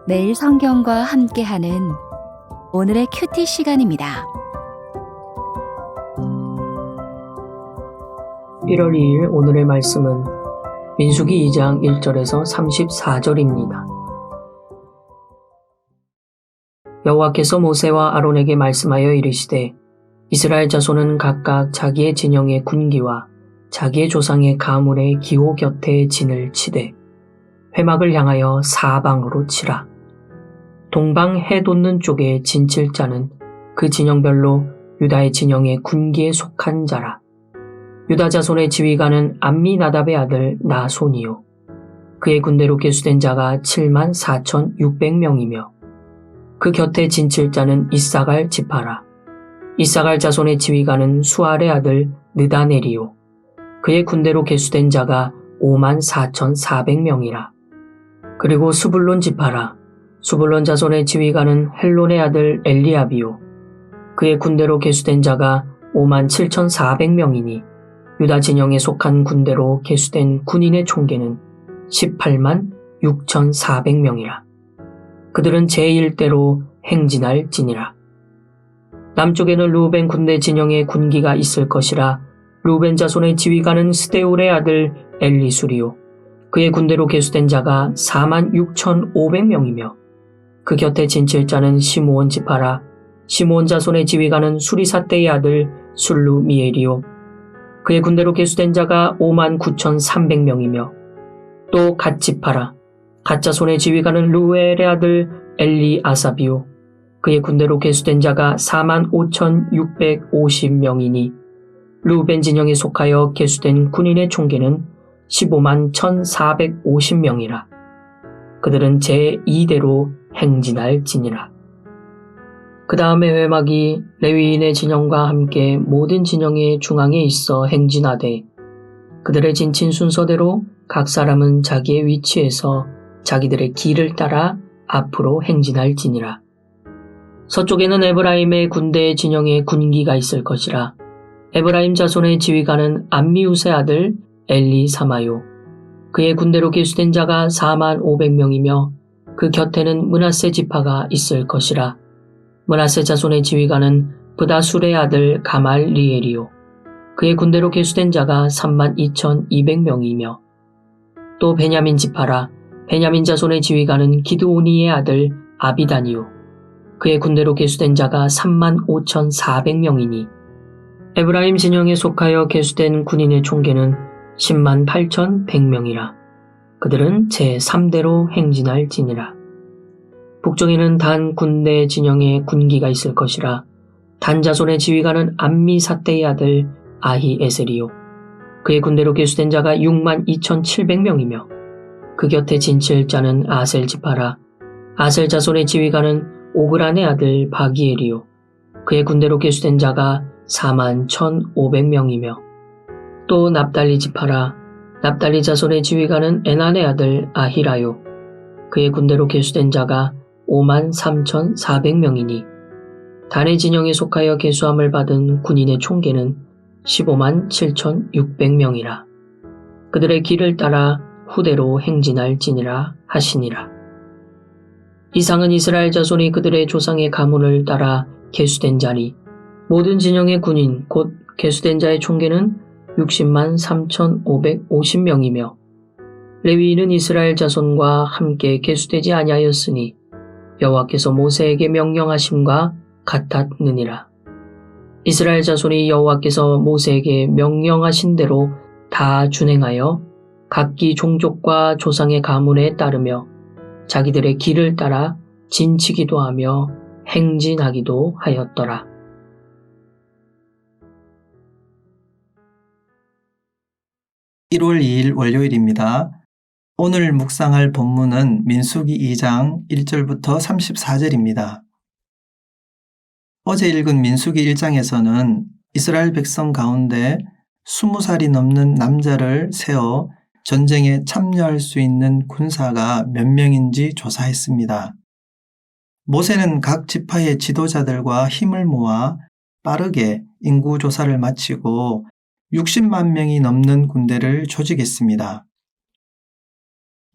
매일 성경과 함께하는 오늘의 큐티 시간입니다. 1월 2일 오늘의 말씀은 민수기 2장 1절에서 34절입니다. 여호와께서 모세와 아론에게 말씀하여 이르시되 이스라엘 자손은 각각 자기의 진영의 군기와 자기의 조상의 가문의 기호 곁에 진을 치되 회막을 향하여 사방으로 치라. 동방 해 돋는 쪽에 진칠 자는 그 진영별로 유다의 진영의 군기에 속한 자라. 유다 자손의 지휘관은 암미나답의 아들 나손이요. 그의 군대로 계수된 자가 74,600명이며 그 곁에 진칠 자는 이사갈 지파라. 이사갈 자손의 지휘관은 수알의 아들 느다넬이요. 그의 군대로 계수된 자가 54,400명이라. 그리고 수불론 지파라. 수불론 자손의 지휘관은 헬론의 아들 엘리압이요. 그의 군대로 계수된 자가 57,400명이니 유다 진영에 속한 군대로 계수된 군인의 총계는 186,400명이라. 그들은 제1대로 행진할 지니라. 남쪽에는 루벤 군대 진영의 군기가 있을 것이라. 루벤 자손의 지휘관은 스데울의 아들 엘리수리요. 그의 군대로 계수된 자가 46,500명이며 그 곁에 진칠 자는 시므온 지파라. 시므온 자손의 지휘관은 수리사떼의 아들 술루미엘이요. 그의 군대로 계수된 자가 59,300명이며 또 갓 지파라. 갓 자손의 지휘관은 루엘의 아들 엘리아삽이요. 그의 군대로 계수된 자가 45,650명이니 루벤 진영에 속하여 계수된 군인의 총계는 151,450명이라. 그들은 제2대로 행진할 지니라. 그 다음에 회막이 레위인의 진영과 함께 모든 진영의 중앙에 있어 행진하되 그들의 진친 순서대로 각 사람은 자기의 위치에서 자기들의 길을 따라 앞으로 행진할 지니라. 서쪽에는 에브라임의 군대의 진영에 군기가 있을 것이라. 에브라임 자손의 지휘관은 암미우스의 아들 엘리사마요. 그의 군대로 계수된 자가 45,000명이며 그 곁에는 므낫세 지파가 있을 것이라. 므낫세 자손의 지휘관은 브다술의 아들 가말리엘이요. 그의 군대로 계수된 자가 32,200명이며 또 베냐민 지파라. 베냐민 자손의 지휘관은 기드오니의 아들 아비단이요. 그의 군대로 계수된 자가 35,400명이니 에브라임 진영에 속하여 계수된 군인의 총계는 108,100명이라. 그들은 제3대로 행진할 지니라. 북쪽에는 단 군대 진영에 군기가 있을 것이라. 단 자손의 지휘관은 암미사떼의 아들 아히에셀이요. 그의 군대로 계수된 자가 62,700명이며 그 곁에 진칠 자는 아셀 지파라. 아셀 자손의 지휘관은 오그란의 아들 바기엘이요. 그의 군대로 계수된 자가 41,500명이며 또 납달리 지파라. 납달리 자손의 지휘관은 에난의 아들 아히라요. 그의 군대로 계수된 자가 53,400명이니 단의 진영에 속하여 계수함을 받은 군인의 총계는 157,600명이라. 그들의 길을 따라 후대로 행진할 지니라 하시니라. 이상은 이스라엘 자손이 그들의 조상의 가문을 따라 계수된 자니 모든 진영의 군인 곧 계수된 자의 총계는 603,550명이며 레위인은 이스라엘 자손과 함께 계수되지 아니하였으니 여호와께서 모세에게 명령하심과 같았느니라. 이스라엘 자손이 여호와께서 모세에게 명령하신 대로 다 준행하여 각기 종족과 조상의 가문에 따르며 자기들의 길을 따라 진치기도 하며 행진하기도 하였더라. (1월 2일) 월요일입니다. 오늘 묵상할 본문은 민수기 2장 1절부터 34절입니다. 어제 읽은 민수기 1장에서는 이스라엘 백성 가운데 20살이 넘는 남자를 세워 전쟁에 참여할 수 있는 군사가 몇 명인지 조사했습니다. 모세는 각 지파의 지도자들과 힘을 모아 빠르게 인구 조사를 마치고 60만 명이 넘는 군대를 조직했습니다.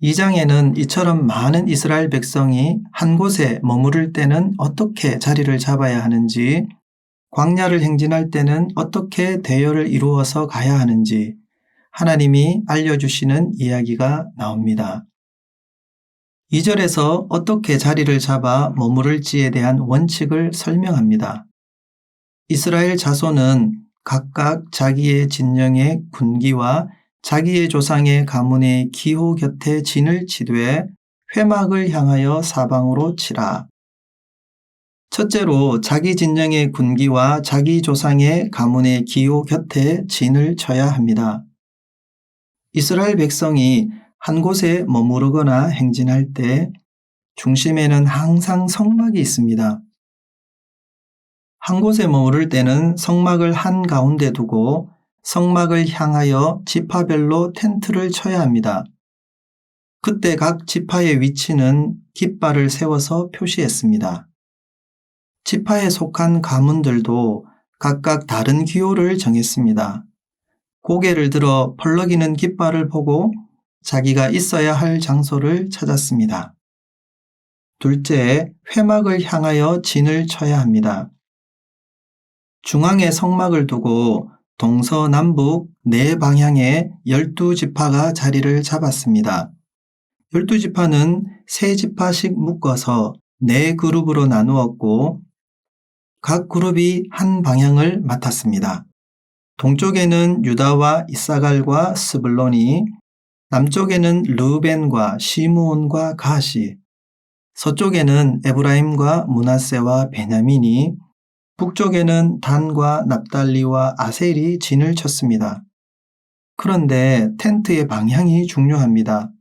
2장에는 이처럼 많은 이스라엘 백성이 한 곳에 머무를 때는 어떻게 자리를 잡아야 하는지, 광야를 행진할 때는 어떻게 대열을 이루어서 가야 하는지 하나님이 알려주시는 이야기가 나옵니다. 2절에서 어떻게 자리를 잡아 머무를지에 대한 원칙을 설명합니다. 이스라엘 자손은 각각 자기의 진영의 군기와 자기의 조상의 가문의 기호 곁에 진을 치되 회막을 향하여 사방으로 치라. 첫째로 자기 진영의 군기와 자기 조상의 가문의 기호 곁에 진을 쳐야 합니다. 이스라엘 백성이 한 곳에 머무르거나 행진할 때 중심에는 항상 성막이 있습니다. 한 곳에 머무를 때는 성막을 한가운데 두고 성막을 향하여 지파별로 텐트를 쳐야 합니다. 그때 각 지파의 위치는 깃발을 세워서 표시했습니다. 지파에 속한 가문들도 각각 다른 기호를 정했습니다. 고개를 들어 펄럭이는 깃발을 보고 자기가 있어야 할 장소를 찾았습니다. 둘째, 회막을 향하여 진을 쳐야 합니다. 중앙에 성막을 두고 동서남북 네 방향에 12지파가 자리를 잡았습니다. 12지파는 3지파씩 묶어서 4그룹으로 나누었고 각 그룹이 한 방향을 맡았습니다. 동쪽에는 유다와 이사갈과 스불론이, 남쪽에는 르우벤과 시므온과 가시, 서쪽에는 에브라임과 므낫세와 베냐민이, 북쪽에는 단과 납달리와 아셀이 진을 쳤습니다. 그런데 텐트의 방향이 중요합니다.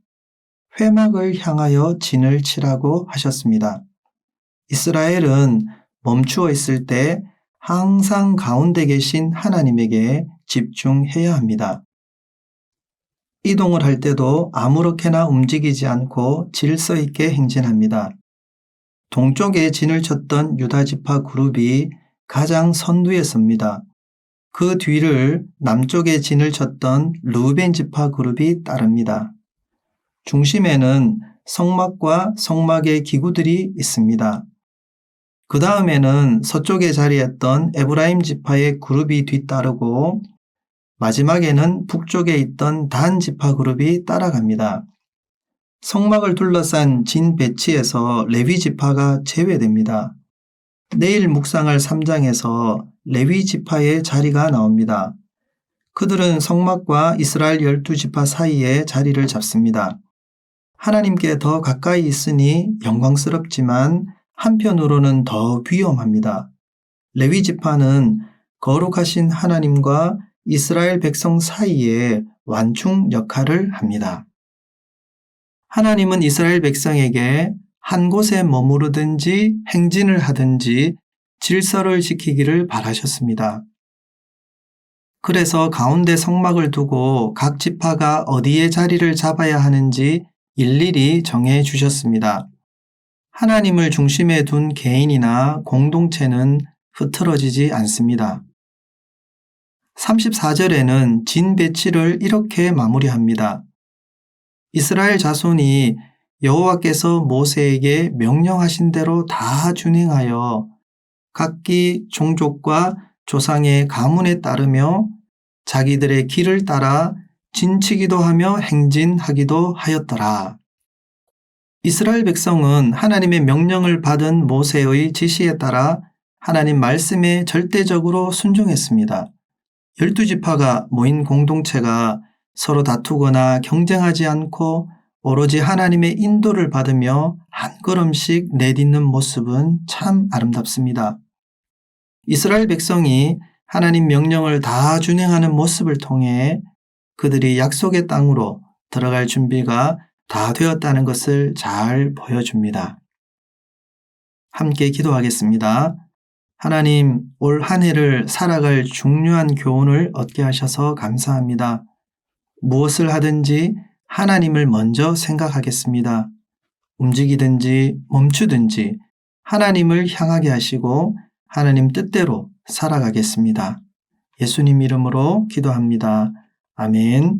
회막을 향하여 진을 치라고 하셨습니다. 이스라엘은 멈추어 있을 때 항상 가운데 계신 하나님에게 집중해야 합니다. 이동을 할 때도 아무렇게나 움직이지 않고 질서 있게 행진합니다. 동쪽에 진을 쳤던 유다지파 그룹이 가장 선두에 섭니다. 그 뒤를 남쪽에 진을 쳤던 르우벤 지파 그룹이 따릅니다. 중심에는 성막과 성막의 기구들이 있습니다. 그 다음에는 서쪽에 자리했던 에브라임 지파의 그룹이 뒤따르고 마지막에는 북쪽에 있던 단 지파 그룹이 따라갑니다. 성막을 둘러싼 진 배치에서 레위 지파가 제외됩니다. 내일 묵상할 3장에서 레위 지파의 자리가 나옵니다. 그들은 성막과 이스라엘 12지파 사이에 자리를 잡습니다. 하나님께 더 가까이 있으니 영광스럽지만 한편으로는 더 위험합니다. 레위 지파는 거룩하신 하나님과 이스라엘 백성 사이에 완충 역할을 합니다. 하나님은 이스라엘 백성에게 한 곳에 머무르든지 행진을 하든지 질서를 지키기를 바라셨습니다. 그래서 가운데 성막을 두고 각 지파가 어디에 자리를 잡아야 하는지 일일이 정해 주셨습니다. 하나님을 중심에 둔 개인이나 공동체는 흐트러지지 않습니다. 34절에는 진 배치를 이렇게 마무리합니다. 이스라엘 자손이 여호와께서 모세에게 명령하신 대로 다 준행하여 각기 종족과 조상의 가문에 따르며 자기들의 길을 따라 진치기도 하며 행진하기도 하였더라. 이스라엘 백성은 하나님의 명령을 받은 모세의 지시에 따라 하나님 말씀에 절대적으로 순종했습니다. 12지파가 모인 공동체가 서로 다투거나 경쟁하지 않고 오로지 하나님의 인도를 받으며 한 걸음씩 내딛는 모습은 참 아름답습니다. 이스라엘 백성이 하나님 명령을 다 준행하는 모습을 통해 그들이 약속의 땅으로 들어갈 준비가 다 되었다는 것을 잘 보여줍니다. 함께 기도하겠습니다. 하나님, 올 한 해를 살아갈 중요한 교훈을 얻게 하셔서 감사합니다. 무엇을 하든지 하나님을 먼저 생각하겠습니다. 움직이든지 멈추든지 하나님을 향하게 하시고 하나님 뜻대로 살아가겠습니다. 예수님 이름으로 기도합니다. 아멘.